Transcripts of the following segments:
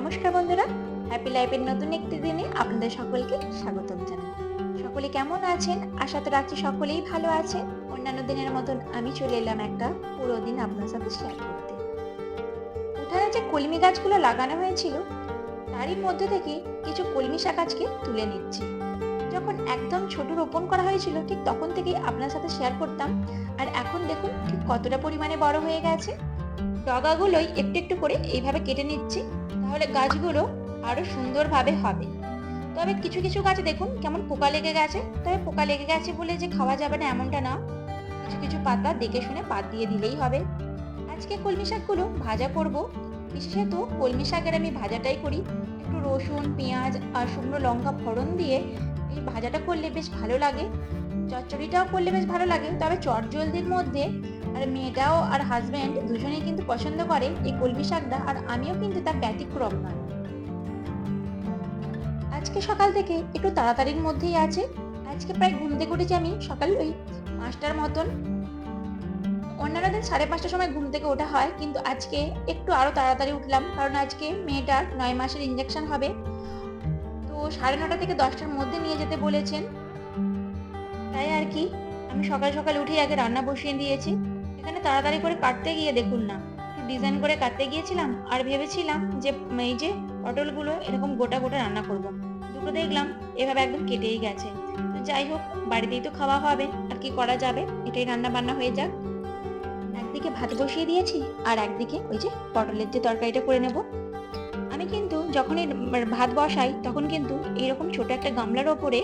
নমস্কার বন্ধুরা, হ্যাপি লাইফের নতুন একটি দিনে আপনাদের সকলকে স্বাগতম জানাই। সকলে কেমন আছেন? আশা তো রাখছি সকলেই ভালো আছেন। অন্যান্য দিনের মতন আমি চলে এলাম একটা পুরো দিন আপনার সাথে শেয়ার করতে। উঠানে যে কলমি গাছগুলো লাগানো হয়েছিল তারই মধ্যে থেকে কিছু কলমি শাক আজকে তুলে নিচ্ছি। যখন একদম ছোট রোপণ করা হয়েছিল ঠিক তখন থেকেই আপনার সাথে শেয়ার করতাম, আর এখন দেখুন ঠিক কতটা পরিমাণে বড় হয়ে গেছে। ডগাগুলোই একটু একটু করে এইভাবে কেটে নিচ্ছি, তাহলে গাছগুলো আরো সুন্দরভাবে হবে। তবে কিছু কিছু গাছে দেখুন কেমন পোকা লেগে গেছে, তবে পোকা লেগে গেছে বলে যে খাওয়া যাবে না এমনটা না, কিছু কিছু পাতা দেখে শুনে বাদ দিয়ে দিলেই হবে। আজকে কলমি শাকগুলো ভাজা করব, বিশেষত কলমি শাকের আমি ভাজাটাই করি। একটু রসুন, পেঁয়াজ আর শুকনো লঙ্কা ফোড়ন দিয়ে এই ভাজাটা করলে বেশ ভালো লাগে। চচ্চড়িটাও করলে বেশ ভালো লাগে, তবে চটজলদির মধ্যে আর মেয়েটাও আর হাজব্যান্ড দুজনেই কিন্তু পছন্দ করে এই কলমি শাকটা, আর আমিও কিন্তু তার ব্যতিক্রম নয়। আজকে সকাল থেকে একটু তাড়াতাড়ির মধ্যেই আছে। আজকে প্রায় ঘুম থেকে উঠেছি আমি সকাল ওই 5টার মতন। অন্যান্য দিন 5:30টার সময় ঘুম থেকে ওঠা হয়, কিন্তু আজকে একটু আরো তাড়াতাড়ি উঠলাম, কারণ আজকে মেয়েটার 9 মাসের ইঞ্জেকশন হবে। তো 9:30 থেকে 10টার মধ্যে নিয়ে যেতে বলেছেন, তাই আর কি আমি সকাল সকাল উঠে আগে রান্না বসিয়ে দিয়েছি। এখানে তাড়াতাড়ি করে কাটতে গিয়ে দেখুন না, একটু ডিজাইন করে কাটতে গিয়েছিলাম আর ভেবেছিলাম যে এই যে পটলগুলো এরকম গোটা গোটা রান্না করব। দুটো দেখলাম এভাবে একদম কেটেই গেছে। তো যাই হোক, বাড়িতেই তো খাওয়া হবে, আর কি করা যাবে, এটাই রান্না বান্না হয়ে যাক। একদিকে ভাত বসিয়ে দিয়েছি আর একদিকে ওই যে পটলের যে তরকারিটা করে নেব। আমি কিন্তু যখনই ভাত বসাই তখন কিন্তু এইরকম ছোট একটা গামলার ওপরে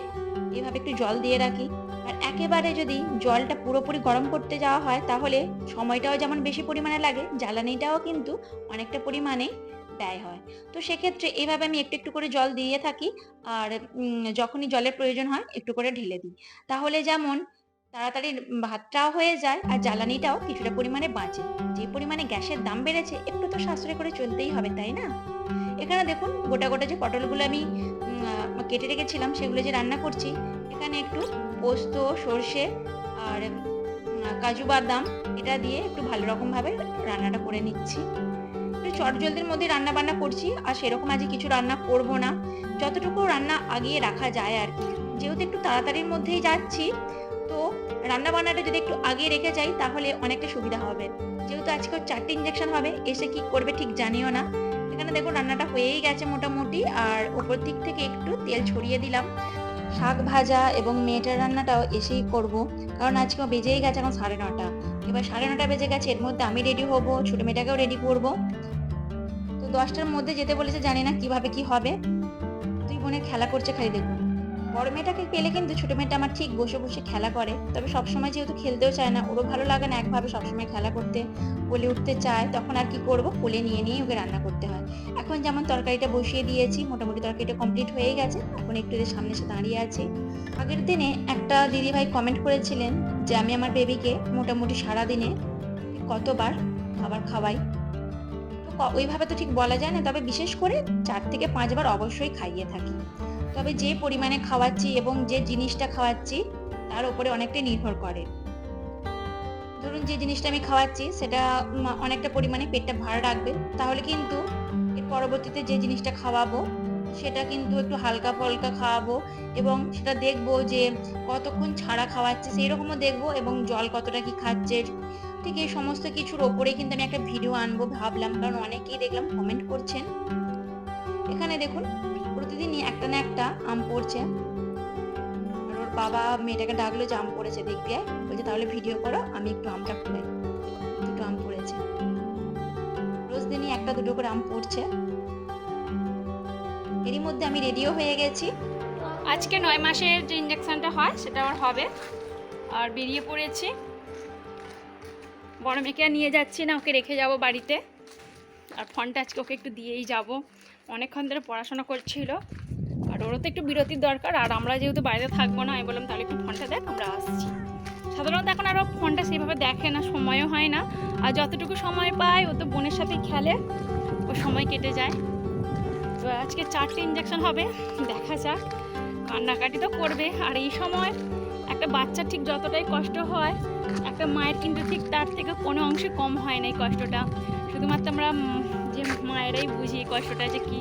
এভাবে একটু জল দিয়ে রাখি। আর একেবারে যদি জলটা পুরোপুরি গরম করতে যাওয়া হয় তাহলে সময়টাও যেমন বেশি পরিমাণে লাগে, জ্বালানিটাও কিন্তু অনেকটা পরিমাণে ব্যয় হয়। তো সেক্ষেত্রে এইভাবে আমি একটু একটু করে জল দিয়ে থাকি, আর যখনই জলের প্রয়োজন হয় একটু করে ঢেলে দিই। তাহলে যেমন তাড়াতাড়ি ভাতটাও হয়ে যায় আর জ্বালানিটাও কিছুটা পরিমাণে বাঁচে। যে পরিমাণে গ্যাসের দাম বেড়েছে একটু তো সাশ্রয় করে চলতেই হবে, তাই না? এখানে দেখুন গোটা গোটা যে পটলগুলো আমি কেটে রেখেছিলাম সেগুলো যে রান্না করছি, এখানে একটু পোস্ত, সর্ষে আর কাজু বাদাম এটা দিয়ে একটু ভালো রকম ভাবে রান্নাটা করে নিচ্ছি। একটু চটজলদির মধ্যে রান্না বান্না করছি, আর সেরকম আজকে কিছু রান্না করব না, যতটুকু রান্না আগিয়ে রাখা যায় আর কি। যেহেতু একটু তাড়াতাড়ির মধ্যেই যাচ্ছি, তো রান্না বান্নাটা যদি একটু আগিয়ে রেখে যাই তাহলে অনেকটা সুবিধা হবে। যেহেতু আজকে 4টে ইঞ্জেকশন হবে, এসে কি করবে ঠিক জানিও না। এখানে দেখুন রান্নাটা হয়েই গেছে মোটামুটি, আর ওপর দিক থেকে একটু তেল ছড়িয়ে দিলাম। শাক ভাজা এবং মেয়েটার রান্নাটাও এসেই করব, কারণ আজকে বেজেই গেছে এখন 9:30। এবার 9:30 বেজে গেছে, এর মধ্যে আমি রেডি হব, ছোট মেয়েটাকেও রেডি করব। তো 10টার মধ্যে যেতে বলেছে, জানি না কিভাবে কি হবে। দুই বোনে খেলা করছে খালি দেখুন। বড় মেয়েটাকে পেলে কিন্তু ছোট মেয়েটা আমার ঠিক বসে বসে খেলা করে, তবে সবসময় যেহেতু খেলতেও চায় না, ওরও ভালো লাগে না একভাবে সবসময় খেলা করতে, কোলে উঠতে চায়, তখন আর কি করব, কোলে নিয়ে নিয়ে ওকে রান্না করতে হয়। এখন যেমন তরকারিটা বসিয়ে দিয়েছি, মোটামুটি তরকারিটা কমপ্লিট হয়ে গেছে, এখন একটু এদের সামনে এসে দাঁড়িয়ে আছি। আগের দিনে একটা দিদিভাই কমেন্ট করেছিলেন যে আমি আমার বেবিকে মোটামুটি সারাদিনে কতবার খাবার খাওয়াই। তো ওইভাবে তো ঠিক বলা যায় না, তবে বিশেষ করে 4 থেকে 5 বার অবশ্যই খাইয়ে থাকি। তবে যে পরিমাণে খাওয়াচ্ছি এবং যে জিনিসটা খাওয়াচ্ছি তার উপরে অনেকটাই নির্ভর করে। ধরুন যে জিনিসটা আমি খাওয়াচ্ছি সেটা অনেকটা পরিমাণে পেটটা ভার রাখবে, তাহলে কিন্তু এর পরবর্তীতে যে জিনিসটা খাওয়াবো সেটা কিন্তু একটু হালকা ফলকা খাওয়াবো, এবং সেটা দেখবো যে কতক্ষণ ছাড়া খাওয়াচ্ছে সেই রকমও দেখবো, এবং জল কতটা কি খাচ্ছে। ঠিক এই সমস্ত কিছুর ওপরে কিন্তু আমি একটা ভিডিও আনবো ভাবলাম, কারণ অনেকেই দেখলাম কমেন্ট করছেন। এখানে দেখুন প্রতিদিনই একটা না একটা আম পড়ছে, আর ওর বাবা মেয়েটাকে ডাকলো যে আম পড়েছে দেখবি, বলছে তাহলে ভিডিও করো, আমি একটু আমটা খুলাই। দুটো আম পড়েছে, রোজ দিনই একটা দুটো করে আম পড়ছে। এরই মধ্যে আমি রেডিও হয়ে গেছি। আজকে 9 মাসের যে ইঞ্জেকশনটা হয় সেটা আমার হবে, আর বেরিয়ে পড়েছি। বড় মেয়েকে নিয়ে যাচ্ছি না, ওকে রেখে যাব বাড়িতে, আর ফোনটা আজকে ওকে একটু দিয়েই যাব। অনেকক্ষণ ধরে পড়াশোনা করছিল, আর ওরও তো একটু বিরতির দরকার, আর আমরা যেহেতু বাইরে থাকবো না, আমি বললাম তাহলে একটু ফোনটা দেখ, আমরা আসছি। সাধারণত এখন আরও ফোনটা সেইভাবে দেখে না, সময়ও হয় না, আর যতটুকু সময় পায় ও তো বোনের সাথেই খেলে, ও সময় কেটে যায়। তো আজকে 4টে ইঞ্জেকশন হবে, দেখা যাক। কান্নাকাটি তো করবে, আর এই সময় একটা বাচ্চার ঠিক যতটাই কষ্ট হয় একটা মায়ের কিন্তু ঠিক তার থেকে কোনো অংশে কম হয় না এই কষ্টটা। শুধুমাত্র আমরা যে মায়েরাই বুঝি কষ্টটা যে কি।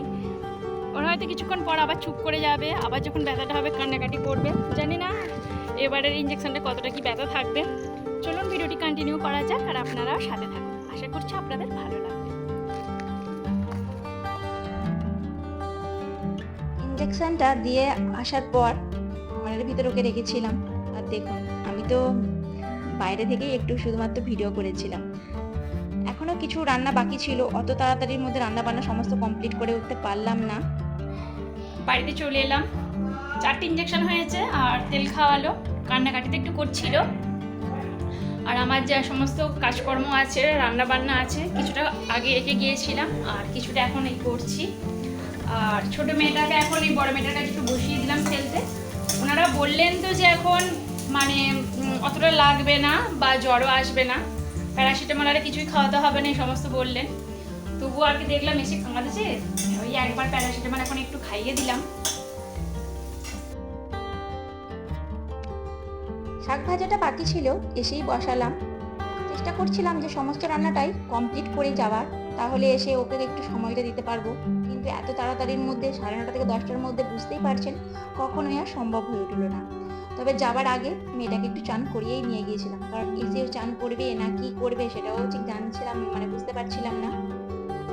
ওরা হয়তো কিছুক্ষণ পর আবার চুপ করে যাবে, আবার যখন ব্যথাটা হবে কান্নাকাটি করবে। জানি না এবারের ইঞ্জেকশনটা কতটা কি ব্যথা থাকবে। চলুন ভিডিওটি কন্টিনিউ করা যাক আর আপনারা সাথে থাকুন, আশা করছি আপনাদের ভালো লাগবে। ইঞ্জেকশনটা দিয়ে আসার পর ঘরের ভিতরে ওকে রেখেছিলাম। আর দেখুন আমি তো বাইরে থেকেই একটু শুধুমাত্র ভিডিও করেছিলাম। এখনো কিছু রান্না বাকি ছিল, অত তাড়াতাড়ির মধ্যে রান্না বান্না সমস্ত কমপ্লিট করে উঠতে পারলাম না। বাড়িতে চলে এলাম, 4টে ইঞ্জেকশন হয়েছে আর তেল খাওয়ালো, কান্নাকাটিতে একটু করছিল। আর আমার যা সমস্ত কাজকর্ম আছে, রান্না বান্না আছে, কিছুটা আগে এঁকে গিয়েছিলাম আর কিছুটা এখন এই করছি। আর ছোটো মেয়েটাকে এখন এই বড় মেয়েটার কাছে একটু বসিয়ে দিলাম খেলতে। ওনারা বললেন তো যে এখন মানে অতটা লাগবে না বা জ্বরও আসবে না, প্যারাসিটামল আর কিছুই খাওয়াতে হবে না, এই সমস্ত বললেন। তবুও আর কি দেখলাম এসে কাঁদছে, ওই একবার প্যারাসিটামল এখন একটু খাইয়ে দিলাম। শাক ভাজাটা বাকি ছিল, এসেই বসালাম। চেষ্টা করছিলাম যে সমস্ত রান্নাটাই কমপ্লিট করে যাওয়ার, তাহলে এসে ওকে একটু সময়টা দিতে পারবো। কিন্তু এত তাড়াতাড়ির মধ্যে 9:30 থেকে 10টার মধ্যে বুঝতেই পারছেন কখনোই আর সম্ভব হয়ে উঠল না। তবে যাবার আগে মেয়েটাকে একটু চান করিয়েই নিয়ে গিয়েছিলাম, কারণ এসে চান করবে না কি করবে সেটাও ঠিক জানছিলাম, মানে বুঝতে পারছিলাম না।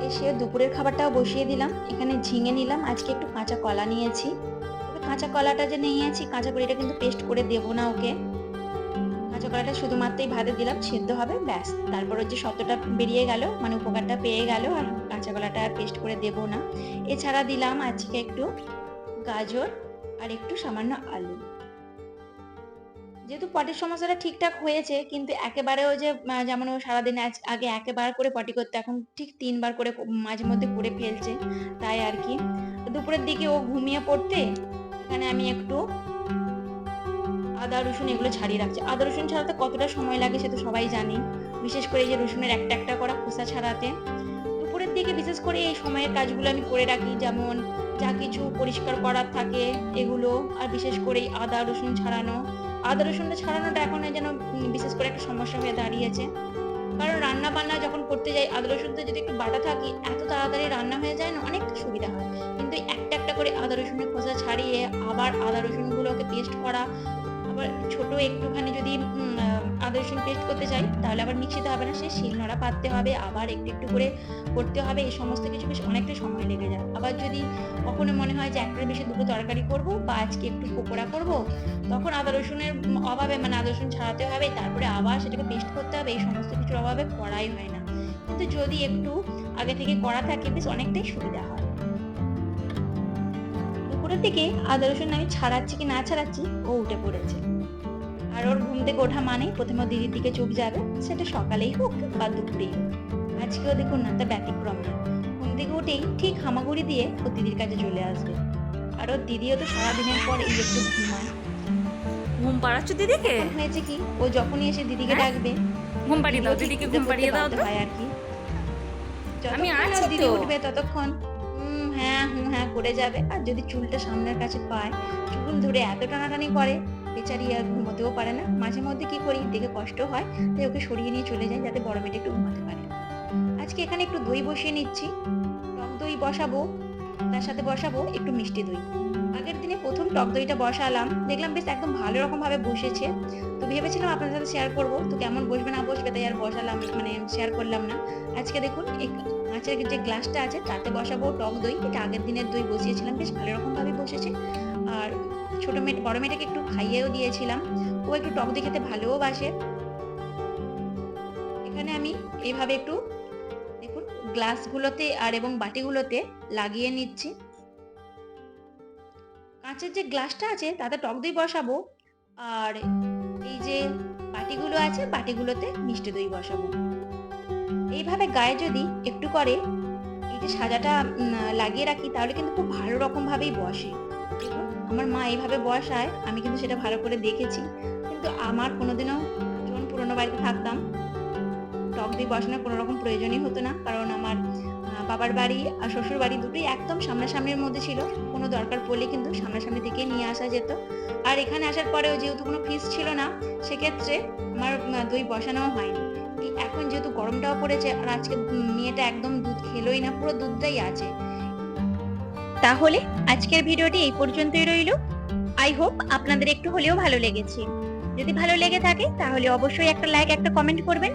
এসে দুপুরের খাবারটাও বসিয়ে দিলাম। এখানে ঝিঙে নিলাম, আজকে একটু কাঁচা কলা নিয়েছি। তবে কাঁচা কলাটা যে নিয়েছি, কাঁচা কলিটা কিন্তু পেস্ট করে দেবো না ওকে। কাঁচা কলাটা শুধুমাত্রই ভাতে দিলাম, সেদ্ধ হবে ব্যাস। তারপর যে সত্যটা বেরিয়ে গেল, মানে উপকারটা পেয়ে গেল, আর কাঁচা কলাটা আর পেস্ট করে দেবো না। এছাড়া দিলাম আজকে একটু গাজর আর একটু সামান্য আলু। যেহেতু পটির সমস্যাটা ঠিকঠাক হয়েছে, কিন্তু একেবারেও যে যেমন ও সারাদিন আগে একেবার করে পটি করতে, এখন ঠিক 3বার করে মাঝে মধ্যে করে ফেলছে, তাই আর কি। দুপুরের দিকে ও ঘুমিয়ে পড়তে এখানে আমি একটু আদা রসুন এগুলো ছাড়িয়ে রাখছি। আদা রসুন ছাড়াতে কতটা সময় লাগে সে তো সবাই জানি, বিশেষ করে এই যে রসুনের একটা একটা করা খোসা ছাড়াতে। দুপুরের দিকে বিশেষ করে এই সময়ের কাজগুলো আমি করে রাখি, যেমন যা কিছু পরিষ্কার করার থাকে এগুলো, আর বিশেষ করে এই আদা রসুন ছাড়ানো। আদা রসুনটা ছাড়ানোটা এখন যেন বিশেষ করে একটা সমস্যা হয়ে দাঁড়িয়েছে, কারণ রান্না বান্না যখন করতে যাই আদা রসুনটা যদি একটু বাটা থাকি, এত তাড়াতাড়ি রান্না হয়ে যায় না, অনেকটা সুবিধা হয়। কিন্তু একটা একটা করে আদা রসুনের খোসা ছাড়িয়ে আবার আদা রসুনগুলোকে পেস্ট করা, আবার ছোট একটুখানি যদি আদা রসুন পেস্ট করতে চাই তাহলে আবার মিক্সিতে হবে না, সে শিলনোড়া পাততে হবে, আবার একটু একটু করে করতে হবে। এই সমস্ত কিছু বেশ অনেকটা সময় লেগে যায়। আবার যদি কখনো মনে হয় যে একটার বেশি দুটো তরকারি করব বা আজকে একটু পকোড়া করব, তখন আদা রসুনের অভাবে, মানে আদা রসুন ছাড়াতে হবে, তারপরে আবার সেটাকে পেস্ট করতে হবে, এই সমস্ত কিছুর অভাবে করাই হয় না। কিন্তু যদি একটু আগে থেকে করা থাকে বেশ অনেকটাই সুবিধা হয়। দুপুরের দিকে আদা রসুন আমি ছাড়াচ্ছি কি না ছাড়াচ্ছি, ও উঠে পড়েছে। আর ওর ঘুম থেকে ওঠা মানেই প্রথমে ও দিদির দিকে চোখ যাবে, সেটা সকালেই হোক বা দুপুরেই হোক। আজকেও দেখুন না, তার ব্যতিক্রম না। ঘুম থেকে উঠেই ঠিক হামাগুড়ি দিয়ে ও দিদির কাছে চলে আসবে। আর ওর দিদিও তো সারাদিনের পর এই একটু ঘুমায়। ঘুম পাড়াচ্ছ দিদিকে? এখন হয়েছে কি, ও যখনই এসে দিদিকে ডাকবে, ঘুম পাড়িয়ে দাও দিদিকে, ঘুম পাড়িয়ে দাও তো। হয় আর কি। আমি যতক্ষণ আছি ওর দিদি তো। উঠবে ততক্ষণ হ্যাঁ করে যাবে। আর যদি চুলটা সামনের কাছে পায়, চুল ধরে এত টানাটানি করে, বেচারি আর ঘুমোতেও পারে না। মাঝে মধ্যে কি করি, দেখে কষ্ট হয়, তাই ওকে সরিয়ে নিয়ে চলে যাই, যাতে বড় মেয়েটা একটু ঘুমাতে পারে। আজকে এখানে একটু দই বসিয়ে নিচ্ছি, টক দই বসাবো, তার সাথে বসাবো একটু মিষ্টি দই। আগের দিনে প্রথম টক দইটা বসালাম, দেখলাম বেশ একদম ভালো রকম ভাবে বসেছে, তো ভেবেছিলাম আপনাদের সাথে শেয়ার করবো, তো কেমন বসবে না বসবে তাই আর বসালাম, মানে শেয়ার করলাম না। আজকে দেখুন এই কাঁচের যে গ্লাসটা আছে তাতে বসাবো টক দই। এটা আগের দিনের দই বসিয়েছিলাম, বেশ ভালো রকম ভাবে বসেছে। আর ছোট মেয়ে বড় মেয়েটাকে একটু খাইয়েও দিয়েছিলাম, ও একটু টক দই খেতে ভালোও বাসে। এখানে আমি এইভাবে একটু দেখুন গ্লাসগুলোতে আর এবং বাটিগুলোতে লাগিয়ে নিচ্ছি। কাঁচের যে গ্লাসটা আছে তাতে টক দই বসাবো, আর এই যে বাটিগুলো আছে বাটিগুলোতে মিষ্টি দই বসাবো। এইভাবে গায়ে যদি একটু করে এই যে সাজাটা লাগিয়ে রাখি, তাহলে কিন্তু খুব ভালো রকম ভাবেই বসে। দেখুন আমার মা এইভাবে বসায়, আমি কিন্তু সেটা ভালো করে দেখেছি। কিন্তু আমার কোনোদিনও যখন পুরোনো বাড়িতে থাকতাম, টক দই বসানোর কোনো রকম প্রয়োজনই হতো না, কারণ আমার বাবার বাড়ি আর শ্বশুর বাড়ি দুটোই একদম সামনাসামনির মধ্যে ছিল। কোনো দরকার পড়লে কিন্তু সামনাসামনি থেকে নিয়ে আসা যেত। আর এখানে আসার পরেও যেহেতু কোনো ফিস ছিল না, সেক্ষেত্রে আমার দই বসানোও হয়নি। এখন যেহেতু গরমটাও পড়েছে আর আজকে মেয়েটা একদম দুধ খেলোই না, পুরো দুধটাই আছে। তাহলে আজকের ভিডিওটি এই পর্যন্তই রইল। আই হোপ আপনাদের একটু হলেও ভালো লেগেছে। যদি ভালো লেগে থাকে তাহলে অবশ্যই একটা লাইক, একটা কমেন্ট করবেন।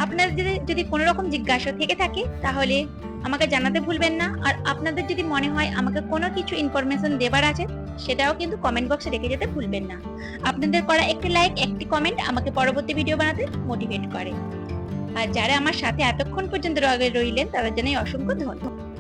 আপনাদের যদি কোনো রকম জিজ্ঞাসা থেকে থাকে তাহলে আমাকে জানাতে ভুলবেন না। আর আপনাদের যদি মনে হয় আমাকে কোনো কিছু ইনফরমেশন দেবার আছে সেটাও কিন্তু কমেন্ট বক্সে রেখে যেতে ভুলবেন না। আপনাদের করা একটি লাইক, একটি কমেন্ট আমাকে পরবর্তী ভিডিও বানাতে মোটিভেট করে। আর যারা আমার সাথে এতক্ষণ পর্যন্ত রইলেন তাদের জন্য অসংখ্য ধন্যবাদ।